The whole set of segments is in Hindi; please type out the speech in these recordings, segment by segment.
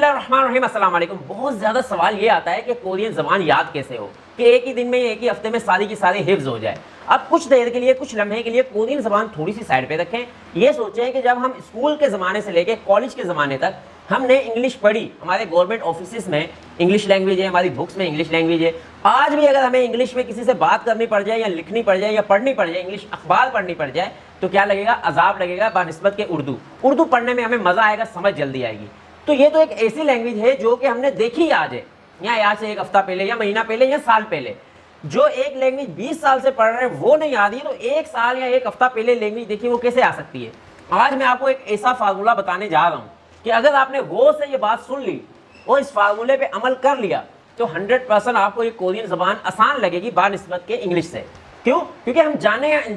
बिस्मिल्लाहिर्रहमानिर्रहीम, अस्सलाम वालेकुम। बहुत ज़्यादा सवाल ये आता है कि कोरियन ज़बान याद कैसे हो, कि एक ही दिन में, एक ही हफ्ते में सारी की सारी हिफ्ज़ हो जाए। अब कुछ देर के लिए, कुछ लम्हे के लिए कोरियन ज़बान थोड़ी सी साइड पे रखें। ये सोचें कि जब हम स्कूल के ज़माने से लेकर कॉलेज के ज़माने तक हमने इंग्लिश पढ़ी, हमारे गवर्नमेंट ऑफिस में इंग्लिश लैंग्वेज है, हमारी बुक्स में इंग्लिश लैंग्वेज है। आज भी अगर हमें इंग्लिश में किसी से बात करनी पड़ जाए या लिखनी पड़ जाए या पढ़नी पड़ जाए, इंग्लिश अखबार पढ़नी पड़ जाए, तो क्या लगेगा? अजाब लगेगा बानिस्बत के उर्दू पढ़ने में हमें मज़ा आएगा, समझ जल्दी आएगी। तो ये तो एक ऐसी लैंग्वेज है जो कि हमने देखी आज है, या आज से एक हफ्ता पहले या महीना पहले या साल पहले। जो एक लैंग्वेज 20 साल से पढ़ रहे हैं वो नहीं आ रही है, तो एक साल या एक हफ्ता पहले लैंग्वेज देखी वो कैसे आ सकती है? आज मैं आपको एक ऐसा फार्मूला बताने जा रहा हूँ कि अगर आपने गौर से ये बात सुन ली और इस फार्मूले पे अमल कर लिया तो 100% आपको ये कोरियन ज़बान आसान लगेगी बानिस्बत के इंग्लिश से। क्यों? क्योंकि हम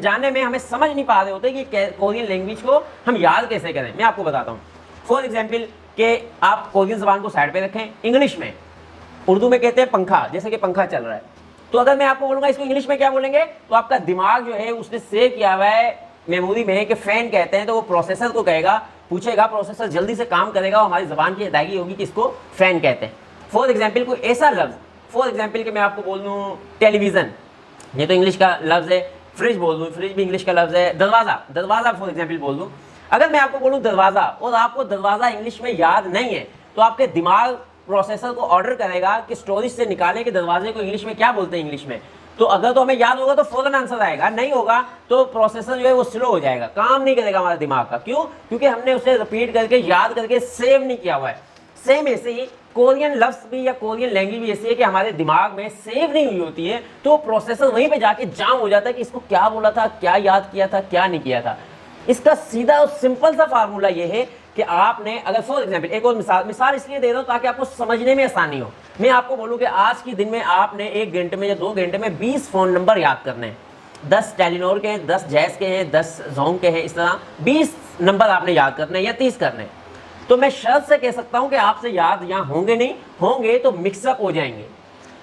जाने में हमें समझ नहीं पा रहे होते कि कोरियन लैंग्वेज को हम याद कैसे करें। मैं आपको बताता हूँ। फॉर एग्जाम्पल कि आप कोरियन ज़बान को साइड पे रखें। इंग्लिश में, उर्दू में कहते हैं पंखा, जैसे कि पंखा चल रहा है। तो अगर मैं आपको बोलूँगा इसको इंग्लिश में क्या बोलेंगे, तो आपका दिमाग जो है उसने सेव किया हुआ है मेमोरी में कि फ़ैन कहते हैं, तो वो प्रोसेसर को कहेगा, पूछेगा, प्रोसेसर जल्दी से काम करेगा और हमारी ज़बान की अदायगी होगी कि इसको फ़ैन कहते हैं। फॉर एग्जाम्पल कोई ऐसा लफ्ज़, फॉर एग्जाम्पल कि मैं आपको बोल दूँ टेलीविज़न, ये तो इंग्लिश का लफ्ज़ है। फ्रिज बोल दूँ, फ्रिज भी इंग्लिश का लफ्ज़ है। दरवाज़ा फॉर एग्जाम्पल बोल दूँ। अगर मैं आपको बोलूँ दरवाज़ा और आपको दरवाज़ा इंग्लिश में याद नहीं है, तो आपके दिमाग प्रोसेसर को ऑर्डर करेगा कि स्टोरेज से निकालें कि दरवाजे को इंग्लिश में क्या बोलते हैं इंग्लिश में। तो अगर तो हमें याद होगा तो फौरन आंसर आएगा, नहीं होगा तो प्रोसेसर जो है वो स्लो हो जाएगा, काम नहीं करेगा हमारे दिमाग का। क्यों? क्योंकि हमने उसे रिपीट करके याद करके सेव नहीं किया हुआ है। सेम ऐसे ही कोरियन लफ्ज़ भी या कोरियन लैंग्वेज भी ऐसी है कि हमारे दिमाग में सेव नहीं हुई होती है, तो प्रोसेसर वहीं पे जाके जाम हो जाता है कि इसको क्या बोला था, क्या याद किया था, क्या नहीं किया था। इसका सीधा और सिंपल सा फार्मूला ये है कि आपने, अगर फॉर एग्जाम्पल एक और मिसाल इसलिए दे रहा हूँ ताकि आपको समझने में आसानी हो। मैं आपको बोलूँ कि आज के दिन में आपने 1 घंटे में या 2 घंटे में 20 फ़ोन नंबर याद करने हैं। 10 टेलीनॉर के हैं, 10 जैस के हैं, 10 जोंग के हैं, इस तरह 20 नंबर आपने याद करने हैं या 30 करने हैं। तो मैं शर्त से कह सकता हूं कि आपसे याद यहाँ होंगे नहीं, होंगे तो मिक्सअप हो जाएंगे।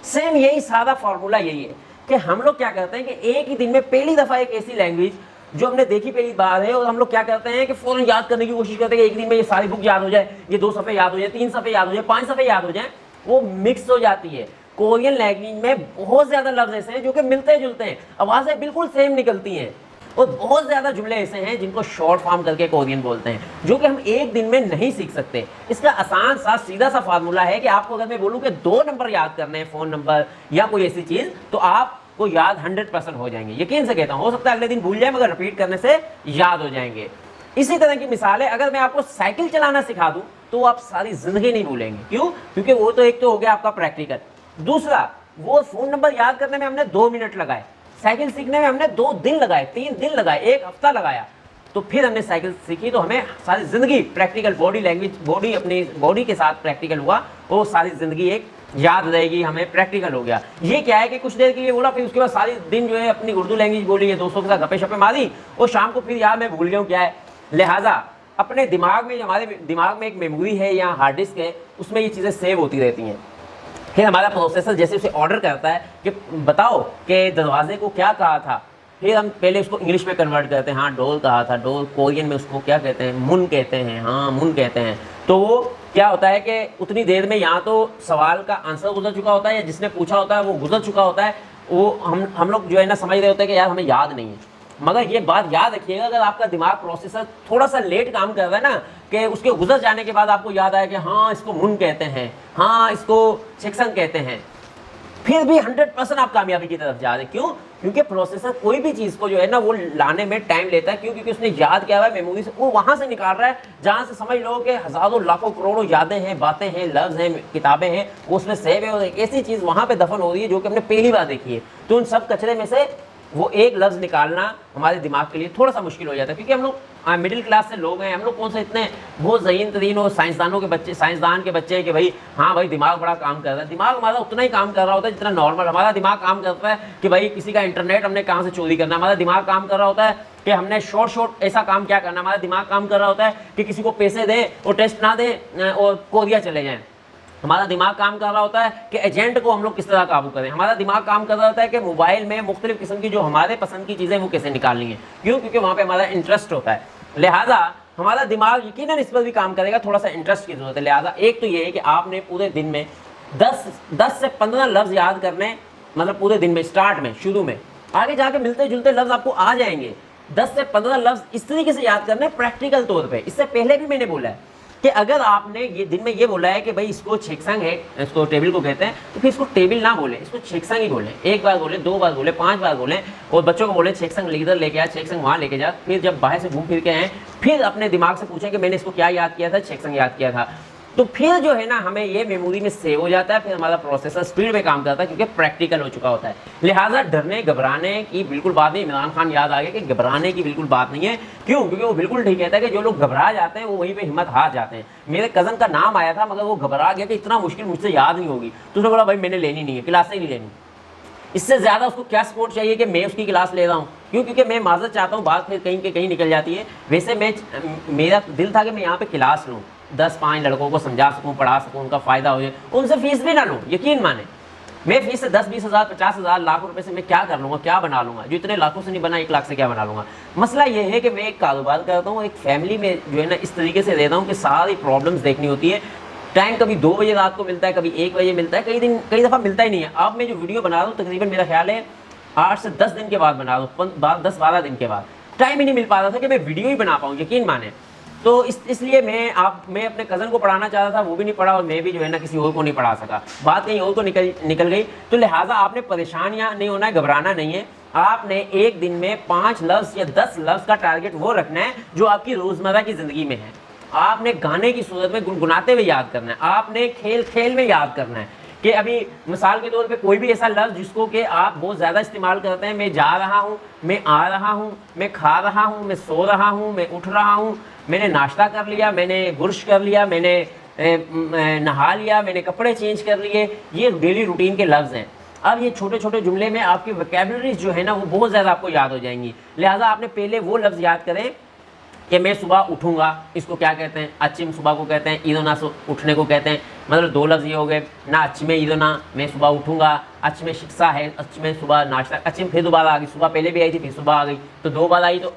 सेम यही सादा फॉर्मूला यही है कि हम लोग क्या करते हैं कि एक ही दिन में पहली दफ़ा एक ऐसी लैंग्वेज जो हमने देखी पहली बार है, और हम लोग क्या करते हैं कि फ़ौरन याद करने की कोशिश करते हैं कि एक दिन में ये सारी बुक याद हो जाए, ये 2 सफ़े याद हो जाए, 3 सफ़े याद हो जाए, 5 सफ़े याद हो जाए। वो मिक्स हो जाती है। कोरियन लैंग्वेज में बहुत ज़्यादा लफ्ज़ ऐसे हैं जो कि मिलते जुलते हैं, आवाज़ें बिल्कुल सेम निकलती हैं, और बहुत ज़्यादा जुमले ऐसे हैं जिनको शॉर्ट फॉर्म करके कोरियन बोलते हैं, जो कि हम एक दिन में नहीं सीख सकते। इसका आसान सा सीधा सा फार्मूला है कि आपको अगर मैं बोलूँ कि 2 नंबर याद करने हैं, फ़ोन नंबर या कोई ऐसी चीज़, तो आपको याद 100% हो जाएंगे। यकीन से कहता हूँ, हो सकता है अगले दिन भूल जाए मगर रिपीट करने से याद हो जाएंगे। इसी तरह की मिसाल है, अगर मैं आपको साइकिल चलाना सिखा दूँ तो आप सारी ज़िंदगी नहीं भूलेंगे। क्यों? क्योंकि वो तो एक तो हो गया आपका प्रैक्टिकल, दूसरा वो फ़ोन नंबर याद करने में हमने 2 मिनट लगाए, साइकिल सीखने में हमने 2 दिन लगाए, 3 दिन लगाए, 1 हफ्ता लगाया, तो फिर हमने साइकिल सीखी, तो हमें सारी ज़िंदगी प्रैक्टिकल बॉडी लैंग्वेज, बॉडी अपनी बॉडी के साथ प्रैक्टिकल हुआ, वो सारी ज़िंदगी एक याद रहेगी, हमें प्रैक्टिकल हो गया। ये क्या है कि कुछ देर के लिए बोला, फिर उसके बाद सारी दिन जो है अपनी उर्दू लैंग्वेज बोली है, दोस्तों के साथ गप्पे शप्पे मारी, और शाम को फिर यार मैं भूल गया हूँ क्या है। लिहाजा अपने दिमाग में, हमारे दिमाग में एक मेमोरी है या हार्ड डिस्क है, उसमें ये चीज़ें सेव होती रहती हैं। फिर हमारा प्रोसेसर जैसे उसे ऑर्डर करता है कि बताओ कि दरवाजे को क्या कहा था, फिर हम पहले उसको इंग्लिश में कन्वर्ट करते हैं। हाँ, डोर कहा था, डोर कोरियन में उसको क्या कहते हैं, मुन कहते हैं। हाँ, मुन कहते हैं। तो वो क्या होता है कि उतनी देर में यहाँ तो सवाल का आंसर गुजर चुका होता है, या जिसने पूछा होता है वो गुजर चुका होता है, वो हम लोग जो है ना समझ रहे होते हैं कि यार हमें याद नहीं है। मगर ये बात याद रखिएगा, अगर आपका दिमाग प्रोसेसर थोड़ा सा लेट काम कर रहा है ना, कि उसके गुजर जाने के बाद आपको याद आया कि हाँ इसको मुन कहते हैं, हाँ इसको सेक्शन कहते हैं, फिर भी 100% आप कामयाबी की तरफ जा रहे हैं। क्यों? क्योंकि प्रोसेसर कोई भी चीज़ को जो है ना वो लाने में टाइम लेता है। क्यों? क्योंकि उसने याद किया हुआ है मेमोरी से, वो वहाँ से निकाल रहा है जहाँ से समझ लो कि हज़ारों लाखों करोड़ों यादें हैं, बातें हैं, लफ्ज़ हैं, किताबें हैं, वो उसमें सेव है, और एक ऐसी चीज़ वहाँ पर दफन हो रही है जो कि हमने पहली बार देखी है। तो उन सब कचरे में से वो एक लफ्ज़ निकालना हमारे दिमाग के लिए थोड़ा सा मुश्किल हो जाता है, क्योंकि हम लोग मिडिल क्लास से लोग हैं। हम लोग कौन से इतने बहुत ज़हीन तरीन और साइंसदान के बच्चे हैं कि भाई हाँ भाई दिमाग बड़ा काम कर रहा है। दिमाग हमारा उतना ही काम कर रहा होता है जितना नॉर्मल हमारा दिमाग काम करता है कि भाई किसी का इंटरनेट हमने कहाँ से चोरी करना। हमारा दिमाग काम कर रहा होता है कि हमने शॉर्ट ऐसा काम क्या करना। हमारा दिमाग काम कर रहा होता है कि किसी को पैसे दें और टेस्ट ना दें और कोरिया चले जाएँ। हमारा दिमाग काम कर रहा होता है कि एजेंट को हम लोग किस तरह काबू करें। हमारा दिमाग काम कर रहा होता है कि मोबाइल में मुख्तलिफ किस्म की जो हमारे पसंद की चीज़ें वो कैसे निकालनी है। क्यों? क्योंकि वहाँ पे हमारा इंटरेस्ट होता है। लिहाजा हमारा दिमाग यकीनन इस पर भी काम करेगा, थोड़ा सा इंटरेस्ट की जरूरत है। लिहाजा एक तो ये है कि आपने पूरे दिन में 10 से 15 लफ्ज़ याद करने, मतलब पूरे दिन में, स्टार्ट में, शुरू में। आगे जाके मिलते जुलते लफ्ज़ आपको आ जाएंगे। 10 से 15 लफ्ज़ इस तरीके से याद करने प्रैक्टिकल तौर पे। इससे पहले भी मैंने बोला है कि अगर आपने ये दिन में ये बोला है कि भाई इसको छेकसंग है, इसको टेबल को कहते हैं, तो फिर इसको टेबल ना बोले, इसको छेकसंग ही बोले। एक बार बोले, 2 बार बोले, 5 बार बोले, और बच्चों को बोले छेकसंग इधर लेके आ, छेकसंग वहाँ लेके जा। फिर जब बाहर से घूम फिर के आए, फिर अपने दिमाग से पूछें कि मैंने इसको क्या याद किया था, छेकसंग याद किया था। तो फिर जो है ना, हमें ये मेमोरी में सेव हो जाता है, फिर हमारा प्रोसेसर स्पीड में काम करता है, क्योंकि प्रैक्टिकल हो चुका होता है। लिहाजा डरने घबराने की बिल्कुल बात नहीं। इमरान खान याद आ गया कि घबराने की बिल्कुल बात नहीं है। क्यों? क्योंकि वो बिल्कुल ठीक कहता है कि जो लोग घबरा जाते हैं वो वहीं पे हिम्मत हार जाते हैं। मेरे कज़न का नाम आया था, मगर वो घबरा गया कि इतना मुश्किल मुझसे याद नहीं होगी, तो उसने बोला भाई मैंने लेनी नहीं है, क्लास ही नहीं लेनी। इससे ज़्यादा उसको क्या सपोर्ट चाहिए कि मैं उसकी क्लास ले रहा हूँ। क्यों? क्योंकि मैं माजरत चाहता हूँ, बात फिर कहीं के कहीं निकल जाती है। वैसे मेरा दिल था कि मैं यहाँ पे क्लास लूँ, 10-5 लड़कों को समझा सकूँ, पढ़ा सकूँ, उनका फ़ायदा हो जाए, उनसे फीस भी ना लूँ। यकीन माने, मैं फीस से 10-20 हज़ार, 50 हज़ार, लाख रुपए से मैं क्या कर लूँगा, क्या बना लूँगा? जो इतने लाखों से नहीं बना, 1 लाख से क्या बना लूँगा? मसला ये है कि मैं एक कारोबार करता हूँ, एक फैमिली में जो है ना इस तरीके से रहता हूँ कि सारी प्रॉब्लम्स देखनी होती है। टाइम कभी 2 बजे रात को मिलता है, कभी 1 बजे मिलता है, कई दफ़ा मिलता ही नहीं है। अब मैं जो वीडियो बना रहा हूँ तकरीबन मेरा ख्याल है 8 से 10 दिन के बाद बना रहा हूँ, 10-12 दिन के बाद। टाइम ही नहीं मिल पा रहा था कि मैं वीडियो ही बना पाऊँ, यकीन माने। तो इसलिए मैं अपने कज़न को पढ़ाना चाहता था, वो भी नहीं पढ़ा, और मैं भी जो है ना किसी और को नहीं पढ़ा सका। बात कहीं और को निकल गई। तो लिहाजा आपने परेशान या नहीं होना है, घबराना नहीं है। आपने एक दिन में 5 लफ्ज़ या 10 लफ्ज़ का टारगेट वो रखना है जो आपकी रोज़मर्रा की ज़िंदगी में है। आपने गाने की सूरत में गुनगुनाते हुए याद करना है। आपने खेल खेल में याद करना है कि अभी मिसाल के तौर पे कोई भी ऐसा लफ्ज़ जिसको कि आप बहुत ज़्यादा इस्तेमाल करते हैं, मैं जा रहा हूँ, मैं आ रहा हूँ, मैं खा रहा हूँ, मैं सो रहा हूँ, मैं उठ रहा हूँ, मैंने नाश्ता कर लिया, मैंने गुर्श कर लिया, मैंने नहा लिया, मैंने कपड़े चेंज कर लिए। ये डेली रूटीन के लफ्ज़ हैं। अब ये छोटे छोटे जुमले में आपकी वोकैबुलरीज जो है ना वो बहुत ज़्यादा आपको याद हो जाएंगी। लिहाजा आपने पहले वो लफ्ज़ याद करें कि मैं सुबह उठूंगा, इसको क्या कहते हैं? अच्छिम सुबह को कहते हैं, ईदोना उठने को कहते हैं। मतलब 2 लफ्ज़ ये हो गए ना, अच्छी में ईदोना, मैं सुबह उठूंगा, अच्छी में शिक्षा है, अच्छी में सुबह नाश्ता, अच्छी में फिर दोबारा आ गई, सुबह पहले भी आई थी, फिर सुबह आ गई, तो 2 बार आई। तो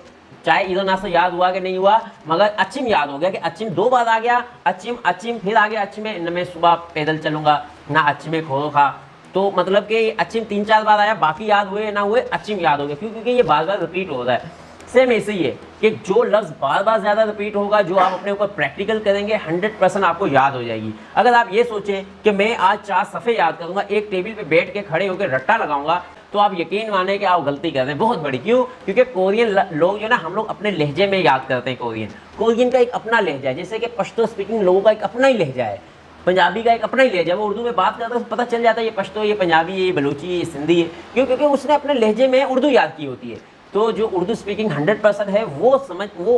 चाहे ईदोना से याद हुआ कि नहीं हुआ, मगर अच्छिम याद हो गया कि अच्छिम 2 बार आ गया, अच्छिम फिर आ गया, अच्छी में मैं सुबह पैदल चलूँगा ना, अच्छी में खोरो खा। तो मतलब कि अच्छिम 3-4 बार आया, बाकी याद हुए ना हुए, अच्छिम याद हो गया। क्यों? क्योंकि ये बार बार रिपीट हो रहा है। सेम ऐसे ही है कि जो लफ्ज़ बार बार ज़्यादा रिपीट होगा, जो आप अपने ऊपर प्रैक्टिकल करेंगे, 100% आपको याद हो जाएगी। अगर आप ये सोचें कि मैं आज 4 सफ़े याद करूँगा, एक टेबल पे बैठ के खड़े होकर रट्टा लगाऊंगा, तो आप यकीन माने कि आप गलती कर रहे हैं, बहुत बड़ी। क्यों? क्योंकि कोरियन लोग जो ना, हम लोग अपने लहजे में याद करते हैं। कोरियन का एक अपना लहजा है, जैसे कि पश्तो स्पीकिंग लोगों का एक अपना ही लहजा है, पंजाबी का एक अपना ही लहजा है। वो उर्दू में बात करता है, पता चल जाता है ये पश्तो, ये पंजाबी, ये बलूची, ये सिंधी है। क्यों? क्योंकि उसने अपने लहजे में उर्दू याद की होती है। तो जो उर्दू स्पीकिंग 100% है, वो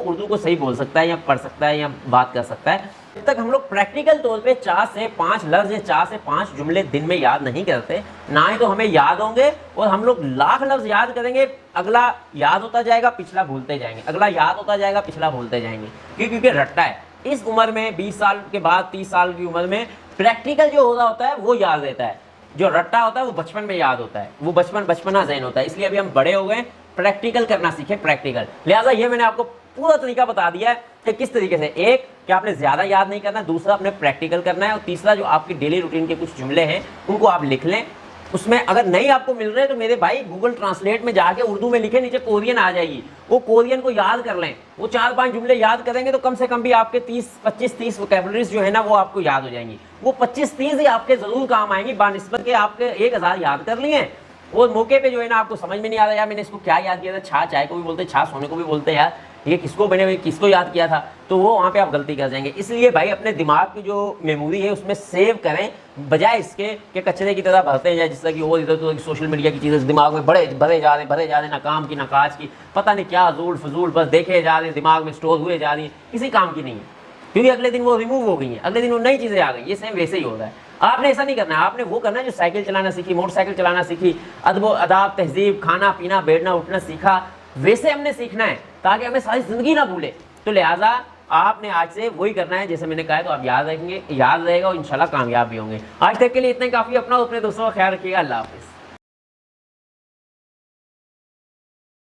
उर्दू को सही बोल सकता है, या पढ़ सकता है, या बात कर सकता है। जब तक हम लोग प्रैक्टिकल तौर पे 4 से 5 लफ्ज़ या 4 से 5 जुमले दिन में याद नहीं करते, ना ही तो हमें याद होंगे, और हम लोग लाख लफ्ज़ याद करेंगे, अगला याद होता जाएगा, पिछला भूलते जाएंगे, अगला याद होता जाएगा, पिछला भूलते जाएंगे। क्योंकि रट्टा है। इस उम्र में 20 साल के बाद, 30 साल की उम्र में प्रैक्टिकल जो हो रहा होता है वो याद रहता है। जो रट्टा होता है वो बचपन में याद होता है, वो बचपना ज़हन होता है। इसलिए अभी हम बड़े हो गए, प्रैक्टिकल करना सीखें, प्रैक्टिकल। लिहाजा ये मैंने आपको पूरा तरीका बता दिया है कि किस तरीके से, एक कि आपने ज़्यादा याद नहीं करना, दूसरा आपने प्रैक्टिकल करना है, और तीसरा जो आपकी डेली रूटीन के कुछ जुमले हैं उनको आप लिख लें। उसमें अगर नहीं आपको मिल रहे तो मेरे भाई गूगल ट्रांसलेट में जाके उर्दू में लिखे, नीचे कोरियन आ जाएगी, वो कोरियन को याद कर लें। वो 4-5 जुमले याद करेंगे तो कम से कम भी आपके 25-30 वोकैबुलरीज जो है ना वो आपको याद हो जाएंगी। वो 25-30 ही आपके ज़रूर काम आएंगी, बानिस्बत के आपके 1000 याद कर लिए। और मौके पे जो है ना आपको समझ में नहीं आ रहा, यार मैंने इसको क्या याद किया था, छा चाय को भी बोलते, छा सोने को भी बोलते, यार ये किसको याद किया था, तो वो वहाँ पे आप गलती कर जाएंगे। इसलिए भाई अपने दिमाग की जो मेमोरी है उसमें सेव करें, बजाय इसके कि कचरे की तरह भरते जाए, जिस तरह की और इधर तो सोशल मीडिया की चीज़ें दिमाग में भरे जा रहे, ना काम की ना काज की, पता नहीं क्या जूल फजूल बस देखे जा रहे हैं, दिमाग में स्टोर हुए जा रही है, किसी काम की नहीं है। क्योंकि अगले दिन वो रिमूव हो गई हैं, अगले दिन वो नई चीज़ें आ गई। ये सेम वैसे ही होता है। आपने ऐसा नहीं करना है, आपने वो करना है जो साइकिल चलाना सीखी, मोटरसाइकिल चलाना सीखी, अदब अदाब तहजीब, खाना पीना, बैठना उठना सीखा, वैसे हमने सीखना है ताकि हमें सारी ज़िंदगी ना भूले। तो लिहाजा आपने आज से वही करना है जैसे मैंने कहा है, तो आप याद रखेंगे, याद रहेगा और इंशाल्लाह कामयाब भी होंगे। आज तक के लिए इतना ही काफ़ी। अपना और अपने दोस्तों का ख्याल रखिएगा। अल्लाह हाफ़िज़।